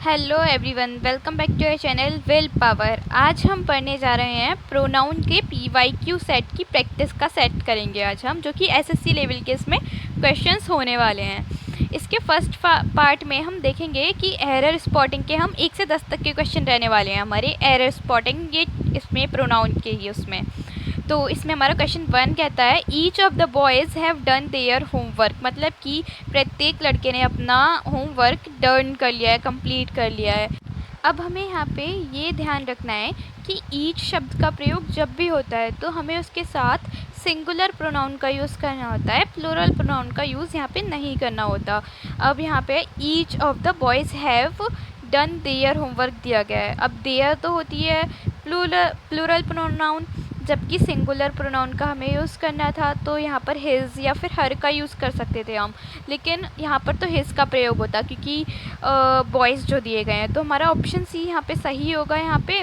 Hello everyone, welcome back to your channel Will Power. आज हम पढ़ने जा रहे हैं प्रोनाउन के पीवाईक्यू सेट की प्रैक्टिस का सेट करेंगे आज हम, जो कि एसएससी लेवल के इसमें क्वेश्चंस होने वाले हैं। इसके फर्स्ट पार्ट में हम देखेंगे कि एरर स्पॉटिंग के हम 1 से 10 तक के क्वेश्चन रहने वाले हैं हमारे एरर स्पॉटिंग ये इसमें प्रोनाउन के ही उसमें। तो इसमें हमारा क्वेश्चन 1 कहता है each of the boys have done their homework, मतलब कि प्रत्येक लड़के ने अपना होमवर्क डन कर लिया है, कंप्लीट कर लिया है। अब हमें यहाँ पे ये ध्यान रखना है कि ईच शब्द का प्रयोग जब भी होता है तो हमें उसके साथ सिंगुलर प्रोनाउन का यूज़ करना होता है, प्लूरल प्रोनाउन का यूज़ यहाँ पे नहीं करना होता। अब यहाँ पे each of the boys have done their homework दिया गया है। अब देयर तो होती है प्लूरल प्रोनाउन, जबकि सिंगुलर प्रोनाउन का हमें यूज़ करना था, तो यहाँ पर हिज या फिर हर का यूज़ कर सकते थे हम, लेकिन यहाँ पर तो हिज का प्रयोग होता क्योंकि बॉयज़ जो दिए गए हैं। तो हमारा ऑप्शन सी यहाँ पे सही होगा। यहाँ पे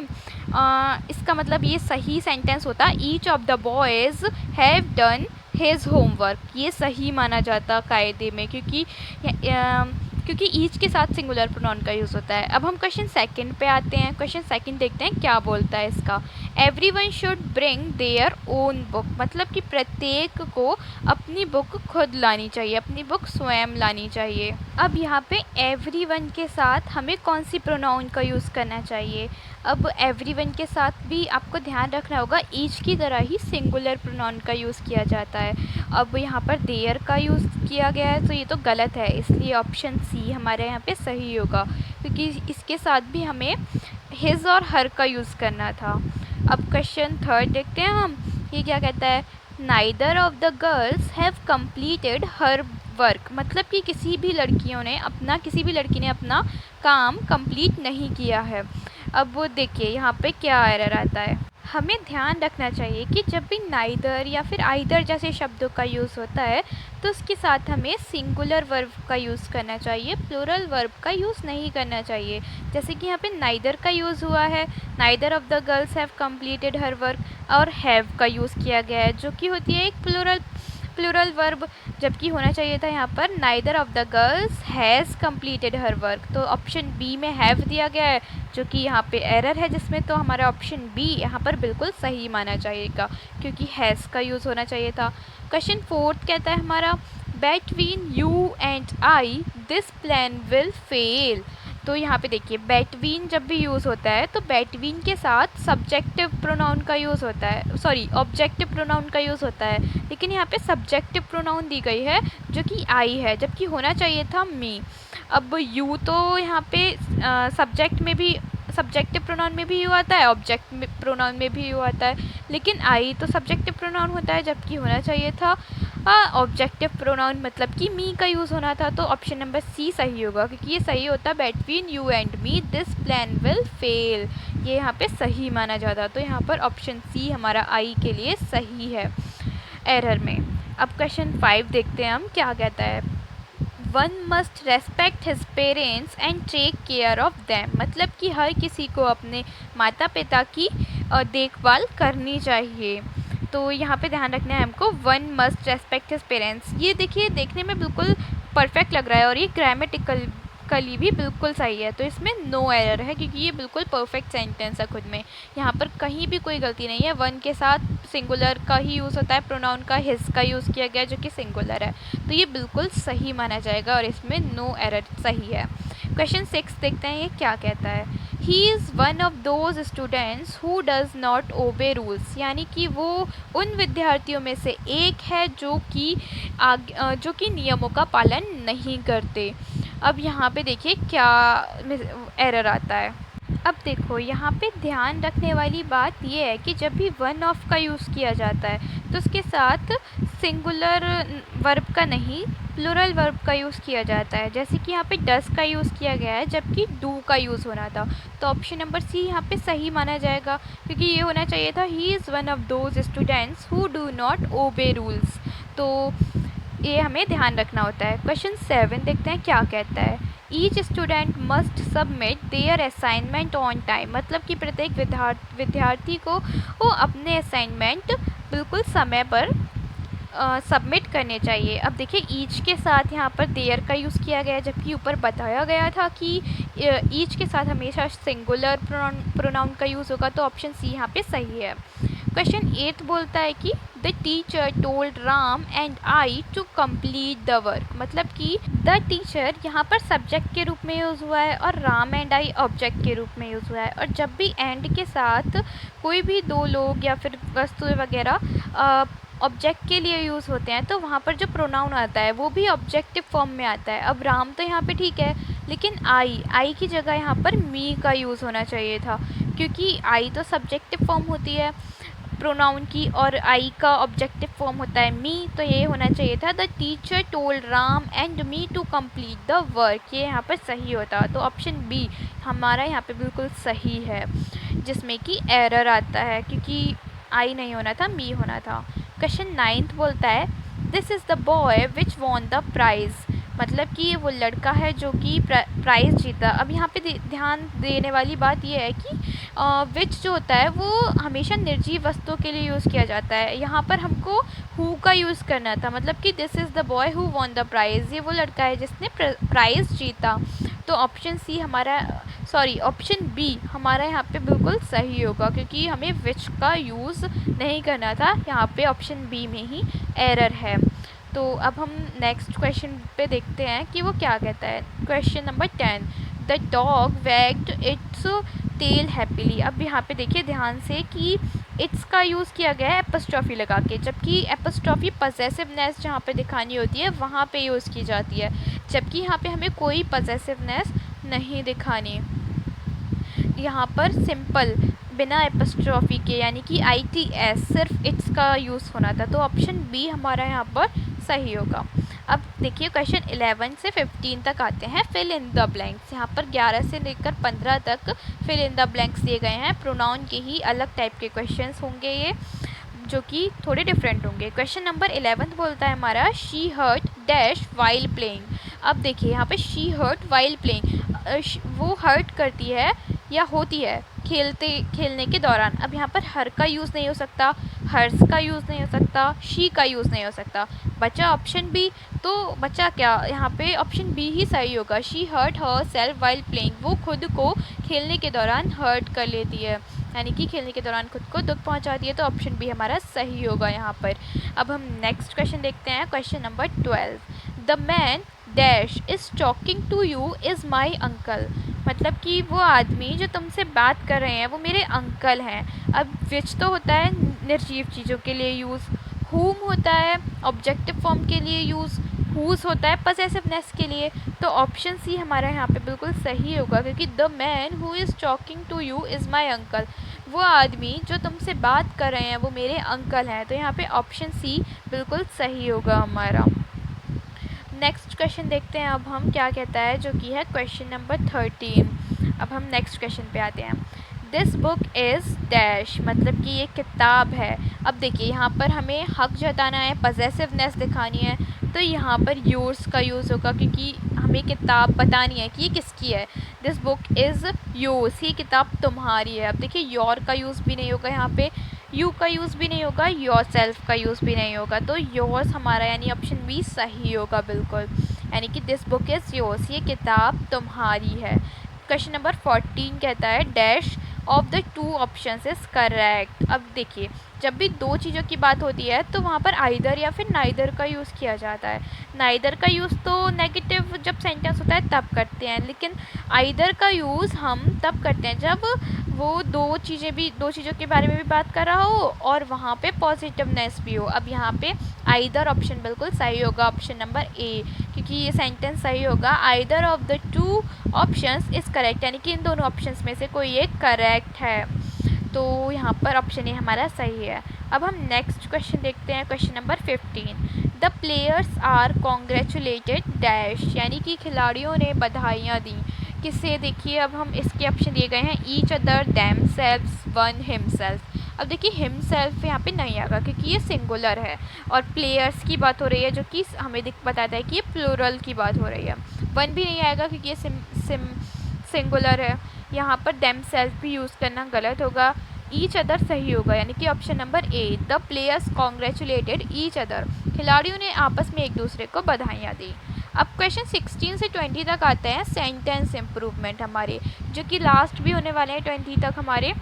इसका मतलब ये सही सेंटेंस होता each of the boys have done his homework, ये सही माना जाता कायदे में, क्योंकि ईच के साथ सिंगुलर प्रोनाउन का यूज़ होता है। अब हम क्वेश्चन सेकंड पे आते हैं। क्वेश्चन सेकंड देखते हैं क्या बोलता है इसका। Everyone should bring their own book, मतलब कि प्रत्येक को अपनी बुक खुद लानी चाहिए, अपनी बुक स्वयं लानी चाहिए। अब यहाँ पे एवरीवन के साथ हमें कौन सी प्रोनाउन का यूज़ करना चाहिए। अब एवरीवन के साथ भी आपको ध्यान रखना होगा ईच की तरह ही सिंगुलर प्रोनाउन का यूज़ किया जाता है। अब यहाँ पर देयर का यूज़ किया गया है तो ये तो गलत है, इसलिए ऑप्शन सी हमारे यहाँ पे सही होगा, क्योंकि इसके साथ भी हमें हिज और हर का यूज़ करना था। अब क्वेश्चन थर्ड देखते हैं हम, ये क्या कहता है। Neither of the girls have completed her work, मतलब कि किसी भी लड़की ने अपना काम कंप्लीट नहीं किया है। अब वो देखिए यहाँ पे क्या एरर आता है। हमें ध्यान रखना चाहिए कि जब भी नाइदर या फिर आइदर जैसे शब्दों का यूज़ होता है तो उसके साथ हमें सिंगुलर वर्ब का यूज़ करना चाहिए, प्लूरल वर्ब का यूज़ नहीं करना चाहिए। जैसे कि यहाँ पे नाइदर का यूज़ हुआ है, neither of the girls have completed her work, और हैव का यूज़ किया गया है जो कि होती है एक प्लूरल वर्ब, जबकि होना चाहिए था यहाँ पर neither of the girls has completed her work. तो ऑप्शन बी में हैव दिया गया है जो कि यहाँ पे एरर है जिसमें, तो हमारा ऑप्शन बी यहाँ पर बिल्कुल सही माना जाएगा क्योंकि हैज़ का यूज़ होना चाहिए था। क्वेश्चन फोर्थ कहता है हमारा between you and I this plan will fail. तो यहाँ पे देखिए बिटवीन जब भी यूज़ होता है तो बिटवीन के साथ सब्जेक्टिव प्रोनाउन का यूज़ होता है, ऑब्जेक्टिव प्रोनाउन का यूज़ होता है, लेकिन यहाँ पे सब्जेक्टिव प्रोनाउन दी गई है जो कि आई है, जबकि होना चाहिए था मी। अब यू तो यहाँ पे सब्जेक्टिव प्रोनाउन में भी यू आता है, ऑब्जेक्ट प्रोनाउन में भी यू आता है, लेकिन आई तो सब्जेक्टिव प्रोनाउन होता है, जबकि होना चाहिए था ऑब्जेक्टिव प्रोनाउन, मतलब कि मी का यूज़ होना था। तो ऑप्शन नंबर सी सही होगा क्योंकि ये सही होता between you and me this plan will fail, ये यहाँ पे सही माना जाता। तो यहाँ पर ऑप्शन सी हमारा आई के लिए सही है एरर में। अब क्वेश्चन 5 देखते हैं हम क्या कहता है। One must respect his parents and take care of them, मतलब कि हर किसी को अपने माता पिता की देखभाल करनी चाहिए। तो यहाँ पे ध्यान रखना है हमको, one must respect his parents, ये देखिए देखने में बिल्कुल परफेक्ट लग रहा है और ये ग्रामेटिकली भी बिल्कुल सही है, तो इसमें नो एरर है क्योंकि ये बिल्कुल परफेक्ट सेंटेंस है खुद में, यहाँ पर कहीं भी कोई गलती नहीं है। वन के साथ सिंगुलर का ही यूज़ होता है, प्रोनाउन का हिज का यूज़ किया गया जो कि सिंगुलर है, तो ये बिल्कुल सही माना जाएगा और इसमें नो एरर सही है। क्वेश्चन 6 देखते हैं ये क्या कहता है। He is one of those students who does not obey rules, यानी कि वो उन विद्यार्थियों में से एक है जो कि नियमों का पालन नहीं करते। अब यहाँ पे देखिए क्या एरर आता है। अब देखो यहाँ पे ध्यान रखने वाली बात ये है कि जब भी वन ऑफ का यूज़ किया जाता है तो उसके साथ सिंगुलर वर्ब का नहीं प्लूरल वर्ब का यूज़ किया जाता है, जैसे कि यहाँ पे डस का यूज़ किया गया है जबकि डू का यूज़ होना था। तो ऑप्शन नंबर सी यहाँ पे सही माना जाएगा क्योंकि ये होना चाहिए था he is one of those students who do not obey rules, तो ये हमें ध्यान रखना होता है। क्वेश्चन 7 देखते हैं क्या कहता है। Each student must submit there assignment on time, मतलब कि प्रत्येक विद्यार्थी को वो अपने असाइनमेंट बिल्कुल समय पर सबमिट करने चाहिए। अब देखिए ईच के साथ यहाँ पर देयर का यूज़ किया गया है, जबकि ऊपर बताया गया था कि ईच के साथ हमेशा सिंगुलर प्रोनाउन का यूज़ होगा, तो ऑप्शन सी यहाँ पे सही है। क्वेश्चन 8 बोलता है कि the teacher told Ram and I to complete the work, मतलब कि द टीचर यहाँ पर सब्जेक्ट के रूप में यूज़ हुआ है और राम एंड आई ऑब्जेक्ट के रूप में यूज़ हुआ है। और जब भी एंड के साथ कोई भी दो लोग या फिर वस्तुएं वगैरह ऑब्जेक्ट के लिए यूज़ होते हैं, तो वहाँ पर जो प्रोनाउन आता है वो भी ऑब्जेक्टिव फॉर्म में आता है। अब राम तो यहाँ पे ठीक है, लेकिन आई की जगह यहाँ पर मी का यूज़ होना चाहिए था, क्योंकि आई तो सब्जेक्टिव फॉर्म होती है प्रोनाउन की और आई का ऑब्जेक्टिव फॉर्म होता है मी, तो ये होना चाहिए था the teacher told Ram and me to complete the work, ये यहाँ पर सही होता। तो ऑप्शन बी हमारा यहाँ पे बिल्कुल सही है, जिसमें कि एरर आता है क्योंकि आई नहीं होना था, मी होना था। क्वेश्चन 9 बोलता है this is the boy which won the prize, मतलब कि ये वो लड़का है जो कि प्राइज़ जीता। अब यहाँ पे ध्यान देने वाली बात ये है कि विच जो होता है वो हमेशा निर्जीव वस्तुओं के लिए यूज़ किया जाता है। यहाँ पर हमको हु का यूज़ करना था, मतलब कि this is the boy who won the prize, ये वो लड़का है जिसने प्राइज़ जीता। तो ऑप्शन सी हमारा ऑप्शन बी हमारा यहाँ पे बिल्कुल सही होगा, क्योंकि हमें विच का यूज़ नहीं करना था, यहाँ पे ऑप्शन बी में ही एरर है। तो अब हम नेक्स्ट क्वेश्चन पे देखते हैं कि वो क्या कहता है। Question number 10 the dog wagged its tail happily. अब यहाँ पे देखिए ध्यान से कि इट्स का यूज़ किया गया है एपस्ट्रॉफी लगा के, जबकि एपस्ट्रॉफी पजेसिवनेस जहाँ पे दिखानी होती है वहाँ पे यूज़ की जाती है, जबकि यहाँ पे हमें कोई पजेसिवनेस नहीं दिखानी। यहाँ पर सिंपल बिना एपस्ट्रॉफी के यानी कि ITS सिर्फ इट्स का यूज़ होना था, तो ऑप्शन बी हमारा यहाँ पर सही होगा। अब देखिए क्वेश्चन 11 से 15 तक आते हैं, फिल इन द ब्लैंक्स। यहाँ पर 11 से लेकर 15 तक फिल इन द ब्लैंक्स दिए गए हैं। प्रोनाउन के ही अलग टाइप के क्वेश्चंस होंगे ये, जो कि थोड़े डिफरेंट होंगे। क्वेश्चन नंबर 11 बोलता है हमारा she hurt dash while playing. अब देखिए यहाँ पे शी हर्ट वाइल प्लेइंग, वो हर्ट करती है या होती है खेलने के दौरान। अब यहाँ पर हर का यूज़ नहीं हो सकता, हर्स का यूज़ नहीं हो सकता, शी का यूज़ नहीं हो सकता, बचा ऑप्शन बी। तो बचा क्या यहाँ पे, ऑप्शन बी ही सही होगा। She hurt herself while playing, वो खुद को खेलने के दौरान हर्ट कर लेती है, यानी कि खेलने के दौरान खुद को दुख पहुंचाती है, तो ऑप्शन बी हमारा सही होगा यहाँ पर। अब हम नेक्स्ट क्वेश्चन देखते हैं। Question number 12 the man dash is talking to you is my uncle, मतलब कि वो आदमी जो तुमसे बात कर रहे हैं वो मेरे अंकल हैं। अब विच तो होता है निर्जीव चीज़ों के लिए यूज़, हुम होता है ऑब्जेक्टिव फॉर्म के लिए यूज़, हुज होता है पजेसिवनेस के लिए, तो ऑप्शन सी हमारा यहाँ पे बिल्कुल सही होगा, क्योंकि the man who is talking to you is my uncle, वो आदमी जो तुमसे बात कर रहे हैं वो मेरे अंकल हैं, तो यहाँ पे ऑप्शन सी बिल्कुल सही होगा हमारा। नेक्स्ट क्वेश्चन देखते हैं अब हम क्या कहता है, जो कि है क्वेश्चन नंबर 13। अब हम नेक्स्ट क्वेश्चन पे आते हैं। दिस बुक इज़ डैश, मतलब कि ये किताब है। अब देखिए यहाँ पर हमें हक जताना है, पजेसिवनेस दिखानी है, तो यहाँ पर योर्स का यूज़ होगा, क्योंकि हमें किताब बतानी है कि ये किसकी है। दिस बुक इज़ योर्स, ये किताब तुम्हारी है। अब देखिए योर का यूज़ भी नहीं होगा यहाँ पे, यू का यूज़ भी नहीं होगा, योर सेल्फ का यूज़ भी नहीं होगा, तो योर्स हमारा यानी ऑप्शन बी सही होगा बिल्कुल, यानी कि दिस बुक इज़ योर्स, ये किताब तुम्हारी है। क्वेश्चन नंबर 14 कहता है dash of the two options is correct. अब देखिए जब भी दो चीज़ों की बात होती है तो वहाँ पर आइदर या फिर नाइदर का यूज़ किया जाता है। नाइदर का यूज़ तो नेगेटिव जब सेंटेंस होता है तब करते हैं, लेकिन आइदर का यूज़ हम तब करते हैं जब वो दो चीज़ों के बारे में भी बात कर रहा हो और वहाँ पे पॉजिटिवनेस भी हो। अब यहाँ पे आइदर ऑप्शन बिल्कुल सही होगा, ऑप्शन नंबर ए, क्योंकि ये सेंटेंस सही होगा either of the two options is correct, यानी कि इन दोनों ऑप्शंस में से कोई एक करेक्ट है, तो यहाँ पर ऑप्शन ए हमारा सही है। अब हम नेक्स्ट क्वेश्चन देखते हैं, question number 15 the players are congratulated dash, यानी कि खिलाड़ियों ने बधाइयाँ दी किससे। देखिए अब हम इसके ऑप्शन दिए गए हैं each other, them selves, one, himself. अब देखिए हिमसेल्फ यहाँ पे नहीं आएगा क्योंकि ये सिंगुलर है, और प्लेयर्स की बात हो रही है जो कि हमें बताता है कि ये प्लूरल की बात हो रही है। वन भी नहीं आएगा क्योंकि ये सिंगुलर है। यहाँ पर देम सेल्फ भी यूज़ करना गलत होगा, ईच अदर सही होगा, यानी कि option number A the players congratulated each other. खिलाड़ियों ने आपस में एक दूसरे को बधाइयाँ दी। अब क्वेश्चन 16 से 20 तक आते हैं सेंटेंस इम्प्रूवमेंट हमारे, जो कि लास्ट भी होने वाले हैं 20 तक हमारे,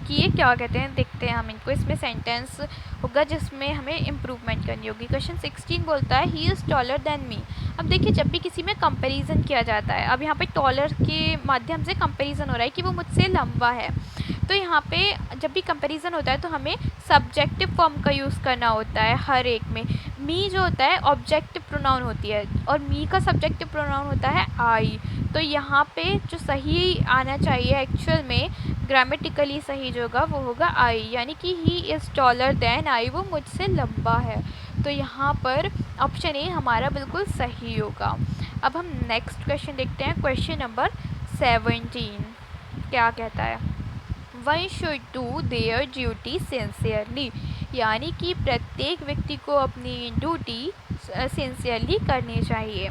कि ये क्या कहते हैं देखते हैं हम इनको। इसमें सेंटेंस होगा जिसमें हमें इम्प्रूवमेंट करनी होगी। क्वेश्चन 16 बोलता है ही इज़ टॉलर देन मी। अब देखिए जब भी किसी में कंपैरिजन किया जाता है, अब यहाँ पे टॉलर के माध्यम से कंपैरिजन हो रहा है कि वो मुझसे लंबा है, तो यहाँ पे जब भी कंपैरिजन होता है तो हमें सब्जेक्टिव फॉर्म का यूज़ करना होता है हर एक में। मी जो होता है ऑब्जेक्टिव प्रोनाउन होती है और मी का सब्जेक्टिव प्रोनाउन होता है आई। तो यहाँ पे जो सही आना चाहिए एक्चुअल में ग्रामेटिकली सही जो होगा वो होगा आई, यानी कि he is taller than I, वो मुझसे लंबा है। तो यहाँ पर ऑप्शन ए हमारा बिल्कुल सही होगा। अब हम नेक्स्ट क्वेश्चन देखते हैं, क्वेश्चन नंबर 17 क्या कहता है। One should do their duty sincerely, यानी कि प्रत्येक व्यक्ति को अपनी ड्यूटी सिंसियरली करनी चाहिए।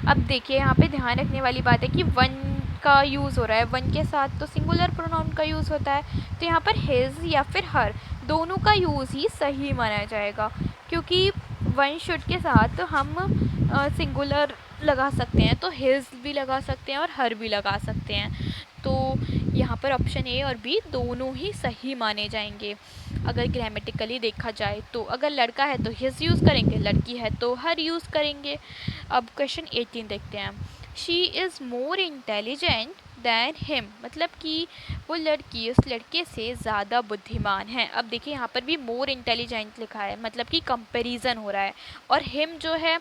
अब देखिए यहाँ पे ध्यान रखने वाली बात है कि वन का यूज़ हो रहा है, वन के साथ तो सिंगुलर प्रोनाउन का यूज़ होता है, तो यहाँ पर हिज या फिर हर दोनों का यूज़ ही सही माना जाएगा, क्योंकि वन शुड के साथ हम सिंगुलर लगा सकते हैं, तो हिज भी लगा सकते हैं और हर भी लगा सकते हैं। तो यहाँ पर ऑप्शन ए और बी दोनों ही सही माने जाएंगे अगर ग्रामेटिकली देखा जाए तो। अगर लड़का है तो हिज यूज़ करेंगे, लड़की है तो हर यूज़ करेंगे। अब क्वेश्चन 18 देखते हैं। She is more intelligent than him, मतलब कि वो लड़की उस लड़के से ज़्यादा बुद्धिमान है। अब देखिए यहाँ पर भी मोर इंटेलिजेंट लिखा है, मतलब कि कंपैरिजन हो रहा है, और हिम जो है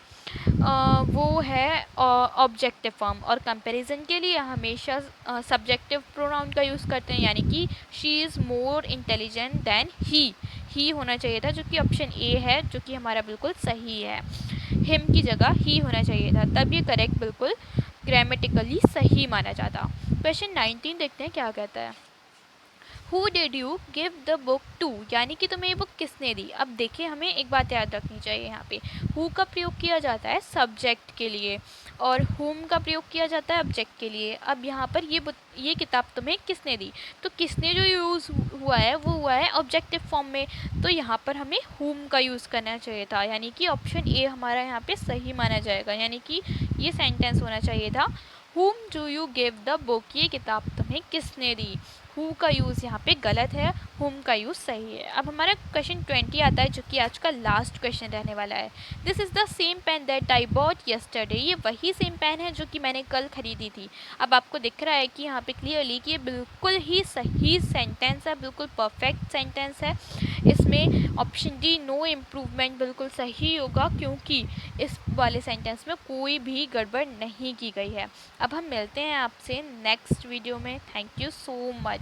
वो है ऑब्जेक्टिव फॉर्म, और कंपैरिजन के लिए हमेशा सब्जेक्टिव प्रोनाउन का यूज़ करते हैं, यानी कि she is more intelligent than he होना चाहिए था, जो कि ऑप्शन ए है, जो कि हमारा बिल्कुल सही है। हिम की जगह ही होना चाहिए था, तब ये करेक्ट बिल्कुल ग्रामेटिकली सही माना जाता। क्वेश्चन 19 देखते हैं क्या कहता है। Who did you give the book to, यानी कि तुम्हें ये बुक किसने दी। अब देखिए हमें एक बात याद रखनी चाहिए, यहाँ पे who का प्रयोग किया जाता है सब्जेक्ट के लिए और whom का प्रयोग किया जाता है ऑब्जेक्ट के लिए। अब यहाँ पर ये किताब तुम्हें किसने दी, तो किसने जो यूज़ हुआ है वो हुआ है ऑब्जेक्टिव फॉर्म में, तो यहाँ पर हमें whom का यूज़ करना चाहिए था, यानी कि ऑप्शन ए हमारा यहाँ पे सही माना जाएगा, यानी कि ये सेंटेंस होना चाहिए था whom do you give the book, ये किताब तुम्हें किसने दी। who का यूज़ यहाँ पे गलत है, whom का यूज़ सही है। अब हमारा क्वेश्चन 20 आता है, जो कि आज का लास्ट क्वेश्चन रहने वाला है। This is the same pen that I bought yesterday, ये वही सेम पेन है जो कि मैंने कल खरीदी थी। अब आपको दिख रहा है कि यहाँ पे क्लियरली कि ये बिल्कुल ही सही सेंटेंस है, बिल्कुल परफेक्ट सेंटेंस है। इसमें ऑप्शन डी नो इम्प्रूवमेंट बिल्कुल सही होगा, क्योंकि इस वाले सेंटेंस में कोई भी गड़बड़ नहीं की गई है। अब हम मिलते हैं आपसे नेक्स्ट वीडियो में। Thank you so much.